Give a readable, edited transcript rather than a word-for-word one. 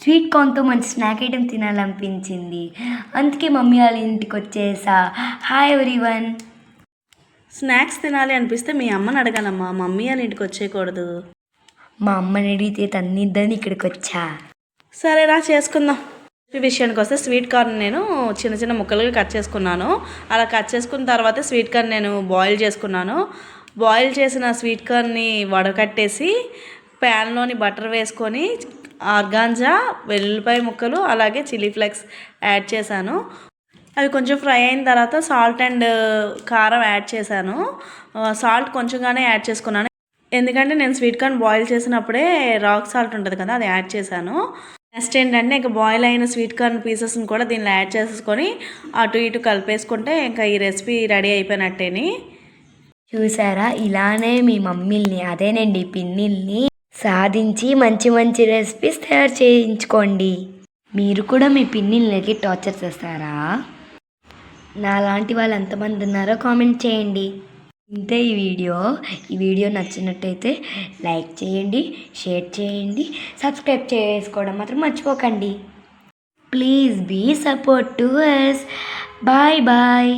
Sweet కార్న్తో మంచి snack item తినాలనిపించింది. అందుకే mummy వాళ్ళ ఇంటికి వచ్చేసా. Hi everyone. స్నాక్స్ తినాలి అనిపిస్తే మీ అమ్మని అడగాలమ్మా, మమ్మీ అని ఇంటికి వచ్చేయకూడదు. మా అమ్మని అడిగితే తన్నిద్దని ఇక్కడికి వచ్చా. సరేరా చేసుకుందాం. ఈ విషయానికి వస్తే స్వీట్ కార్న్ నేను చిన్న చిన్న ముక్కలుగా కట్ చేసుకున్నాను. అలా కట్ చేసుకున్న తర్వాత స్వీట్ కార్న్ నేను బాయిల్ చేసుకున్నాను. బాయిల్ చేసిన స్వీట్ కార్న్ని వడకట్టేసి ప్యాన్లోని బటర్ వేసుకొని ఆర్గాంజా, వెల్లుల్లిపాయ ముక్కలు, అలాగే చిల్లీ ఫ్లేక్స్ యాడ్ చేశాను. అవి కొంచెం ఫ్రై అయిన తర్వాత సాల్ట్ అండ్ కారం యాడ్ చేశాను. సాల్ట్ కొంచెంగానే యాడ్ చేసుకున్నాను, ఎందుకంటే నేను స్వీట్ కార్న్ బాయిల్ చేసినప్పుడే రాక్ సాల్ట్ ఉంటుంది కదా, అది యాడ్ చేశాను. నెక్స్ట్ ఏంటంటే ఇంకా బాయిల్ అయిన స్వీట్ కార్న్ పీసెస్ని కూడా దీనిలో యాడ్ చేసుకొని అటు ఇటు కలిపేసుకుంటే ఇంకా ఈ రెసిపీ రెడీ అయిపోయినట్టేని. చూసారా, ఇలానే మీ మమ్మీల్ని, అదేనండి పిన్నిల్ని సాధించి మంచి మంచి రెసిపీస్ తయారు చేయించుకోండి. మీరు కూడా మీ పిన్నిళ్ళకి టార్చర్ చేస్తారా? నాలాంటి వాళ్ళు ఎంతమంది ఉన్నారో కామెంట్ చేయండి. ఇంతే ఈ వీడియో నచ్చినట్టయితే లైక్ చేయండి, షేర్ చేయండి, సబ్స్క్రైబ్ చేసుకోవడం మాత్రం మర్చిపోకండి. Please be support to us. Bye bye.